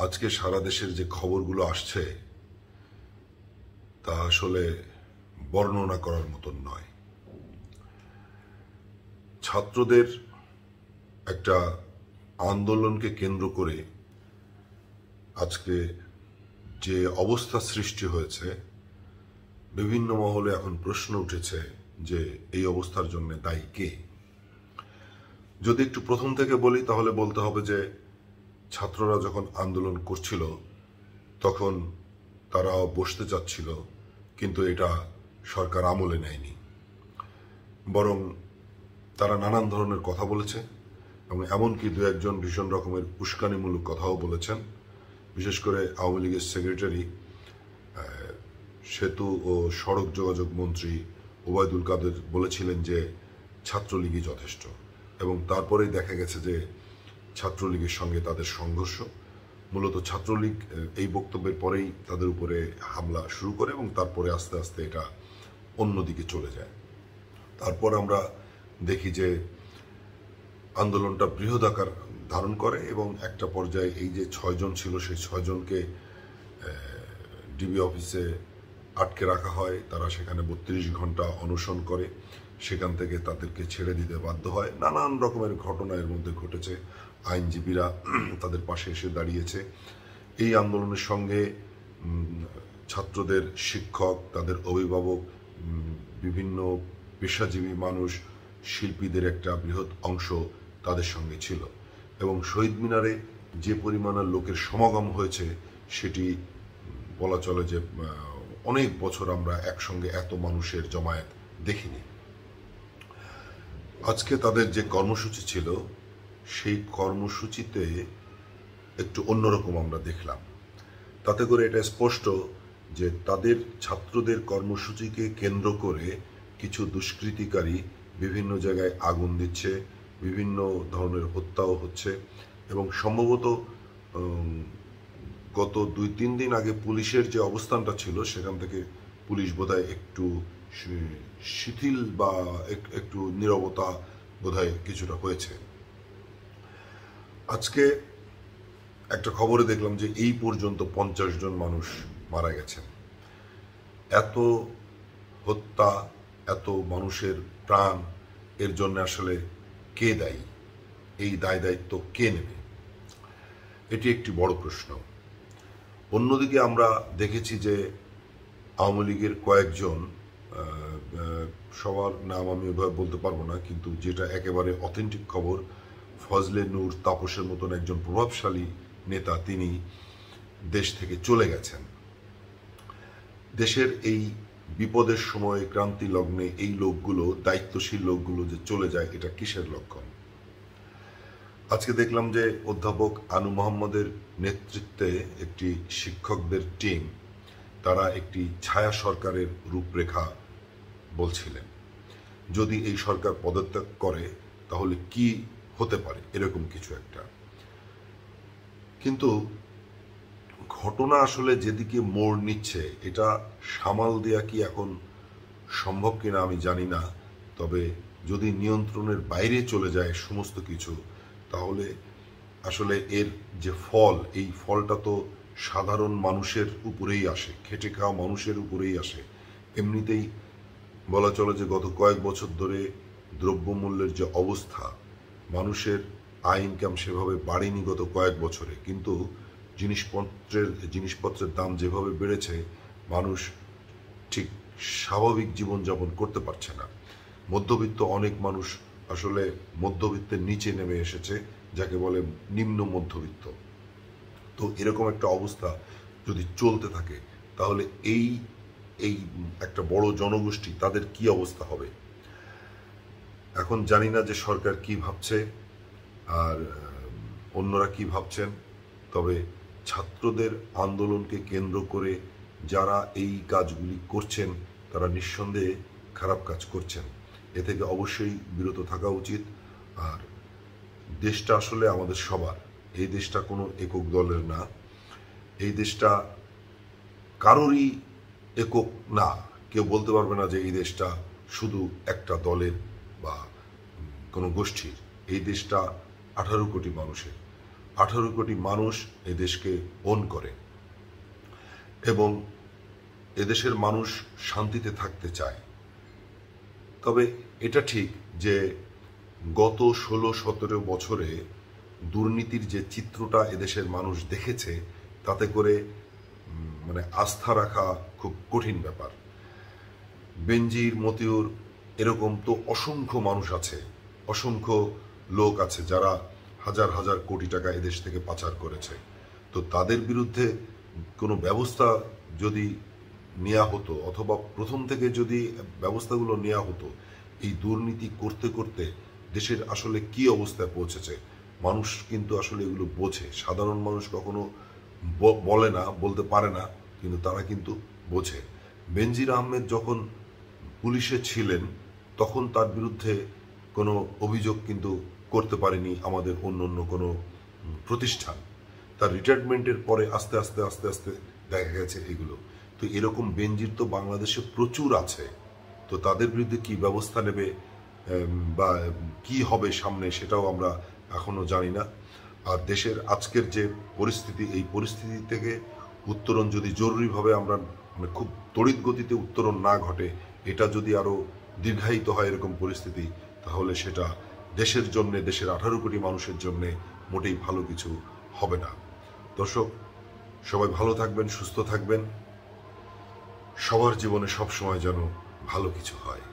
আজকে সারা দেশের যে খবরগুলো আসছে তা আসলে বর্ণনা করার মতন নয়। ছাত্রদের একটা আন্দোলনকে কেন্দ্র করে আজকে যে অবস্থা সৃষ্টি হয়েছে, বিভিন্ন মহলে এখন প্রশ্ন উঠেছে যে এই অবস্থার জন্য দায়ী কে। যদি একটু প্রথম থেকে বলি তাহলে বলতে হবে যে ছাত্ররা যখন আন্দোলন করছিল তখন তারাও বসতে চাচ্ছিল, কিন্তু এটা সরকার আমলে নেয়নি, বরং তারা নানান ধরনের কথা বলেছে এবং এমনকি দু একজন ভীষণ রকমের উস্কানিমূলক কথাও বলেছেন। বিশেষ করে আওয়ামী লীগের সেক্রেটারি, সেতু ও সড়ক যোগাযোগ মন্ত্রী ওবায়দুল কাদের বলেছিলেন যে ছাত্রলীগই যথেষ্ট, এবং তারপরেই দেখা গেছে যে ছাত্রলীগের সঙ্গে তাদের সংঘর্ষ। মূলত ছাত্রলীগ এই বক্তব্যের পরেই তাদের উপরে হামলা শুরু করে এবং তারপরে আস্তে আস্তে এটা অন্যদিকে চলে যায়। তারপর আমরা দেখি যে আন্দোলনটা বৃহৎ আকার ধারণ করে এবং একটা পর্যায়ে এই যে 6 জন ছিল সেই 6 জনকে ডিবি অফিসে আটকে রাখা হয়। তারা সেখানে 32 ঘন্টা অনশন করে, সেখান থেকে তাদেরকে ছেড়ে দিতে বাধ্য হয়। নানান রকমের ঘটনা এর মধ্যে ঘটেছে। আইনজীবীরা তাদের পাশে এসে দাঁড়িয়েছে। এই আন্দোলনের সঙ্গে ছাত্রদের শিক্ষক, তাদের অভিভাবক, বিভিন্ন পেশাজীবী মানুষ, শিল্পীদের একটা বৃহৎ অংশ তাদের সঙ্গে ছিল এবং শহীদ মিনারে যে পরিমাণের লোকের সমাগম হয়েছে সেটি বলা চলে যে অনেক বছর আমরা একসঙ্গে এত মানুষের জমায়েত দেখিনি। আজকে তাদের যে কর্মসূচি ছিল সেই কর্মসূচিতে একটু অন্যরকম আমরা দেখলাম। তাতে করে এটা স্পষ্ট যে তাদের ছাত্রদের কর্মসূচিকে কেন্দ্র করে কিছু দুষ্কৃতিকারী বিভিন্ন জায়গায় আগুন দিচ্ছে, বিভিন্ন ধরনের হত্যাও হচ্ছে এবং সম্ভবত গত 2-3 দিন আগে পুলিশের যে অবস্থানটা ছিল সেখান থেকে পুলিশ বোধহয় একটু শিথিল বা একটু নীরবতা বোধহয় কিছুটা হয়েছে। আজকে একটা খবরে দেখলাম যে এই পর্যন্ত 50 জন মানুষ মারা গেছেন। এত হত্যা, এত মানুষের প্রাণ, এর জন্য আসলে কে দায়ী? এই দায় দায়িত্ব কে নেবে? এটি একটি বড় প্রশ্ন। অন্যদিকে আমরা দেখেছি যে আওয়ামী লীগের কয়েকজন, সবার নাম আমি ওইভাবে বলতে পারবো না, কিন্তু যেটা একেবারে অথেন্টিক খবর, ফজলে নূর তাপসের মতন একজন প্রভাবশালী নেতা তিনি দেশ থেকে চলে গেছেন। দেশের এই বিপদের সময়, ক্রান্তি লগ্নে এই লোকগুলো, দায়িত্বশীল লোকগুলো যে চলে যায়, এটা কিসের লক্ষণ? আজকে দেখলাম যে অধ্যাপক আনু মোহাম্মদের নেতৃত্বে একটি শিক্ষকদের টিম, তারা একটি ছায়া সরকারের রূপরেখা বলছিলেন। যদি এই সরকার পদত্যাগ করে তাহলে কি হতে পারে, এরকম কিছু একটা। কিন্তু ঘটনা আসলে যেদিকে মোড় নিচ্ছে এটা সামাল দেয়া কি এখন সম্ভব কিনা আমি জানি না। তবে যদি নিয়ন্ত্রণের বাইরে চলে যায় সমস্ত কিছু, তাহলে আসলে এর যে ফল, এই ফলটা তো সাধারণ মানুষের উপরেই আসে, খেটে খাওয়া মানুষের উপরেই আসে। এমনিতেই বলা চলে যে গত কয়েক বছর ধরে দ্রব্যমূল্যের যে অবস্থা, মানুষের আয় ইনকাম সেভাবে বাড়েনি গত কয়েক বছরে, কিন্তু জিনিসপত্রের দাম যেভাবে বেড়েছে, মানুষ ঠিক স্বাভাবিক জীবনযাপন করতে পারছে না। মধ্যবিত্ত অনেক মানুষ আসলে মধ্যবিত্তের নিচে নেমে এসেছে, যাকে বলে নিম্ন মধ্যবিত্ত। তো এরকম একটা অবস্থা যদি চলতে থাকে তাহলে এই একটা বড় জনগোষ্ঠী, তাদের কি অবস্থা হবে? এখন জানি না যে সরকার কি ভাবছে আর অন্যরা কি ভাবছেন, তবে ছাত্রদের আন্দোলনকে কেন্দ্র করে যারা এই কাজগুলি করছেন তারা নিঃসন্দেহে খারাপ কাজ করছেন। এ থেকে অবশ্যই বিরত থাকা উচিত। আর দেশটা আসলে আমাদের সবার, এই দেশটা কোনো একক দলের না, এই দেশটা কারোরই একক না। কেউ বলতে পারবে না যে এই দেশটা শুধু একটা দলের বা কোনো গোষ্ঠীর। এই দেশটা 18 কোটি মানুষের। 18 কোটি মানুষ এই দেশকে ওন করে এবং এদেশের মানুষ শান্তিতে থাকতে চায়। তবে এটা ঠিক যে গত 16-17 বছরে দুর্নীতির যে চিত্রটা এদেশের মানুষ দেখেছে, তাতে করে আস্থা রাখা খুব কঠিন ব্যাপার। বেনজির, মতিউর, এরকম তো অসংখ্য মানুষ আছে, অসংখ্য লোক আছে যারা হাজার হাজার কোটি টাকা এদেশ থেকে পাচার করেছে। তো তাদের বিরুদ্ধে কোনো ব্যবস্থা যদি নেওয়া হতো, অথবা প্রথম থেকে যদি ব্যবস্থাগুলো নেওয়া হতো, এই দুর্নীতি করতে করতে দেশের আসলে কি অবস্থায় পৌঁছেছে মানুষ কিন্তু আসলে এগুলো বোঝে। সাধারণ মানুষ কখনো বলে না, বলতে পারে না, কিন্তু তারা কিন্তু বোঝে। বেনজির আহমেদ যখন পুলিশে ছিলেন তখন তার বিরুদ্ধে কোনো অভিযোগ কিন্তু করতে পারেনি আমাদের অন্য কোনো প্রতিষ্ঠান। তার রিটায়ারমেন্টের পরে আস্তে আস্তে আস্তে আস্তে দেখা গেছে এগুলো। তো এরকম বেনজির তো বাংলাদেশে প্রচুর আছে। তো তাদের বিরুদ্ধে কি ব্যবস্থা নেবে বা কি হবে সামনে, সেটাও আমরা এখনো জানি না। আর দেশের আজকের যে পরিস্থিতি, এই পরিস্থিতি থেকে উত্তরণ যদি জরুরিভাবে আমরা খুব তড়িৎ গতিতে উত্তরণ না ঘটে, এটা যদি আরো দীর্ঘায়িত হয় এরকম পরিস্থিতি, তাহলে সেটা দেশের জন্য, দেশের 18 কোটি মানুষের জন্য মোটেই ভালো কিছু হবে না। দর্শক, সবাই ভালো থাকবেন, সুস্থ থাকবেন, সবার জীবনে সব সময় যেন ভালো কিছু হয়।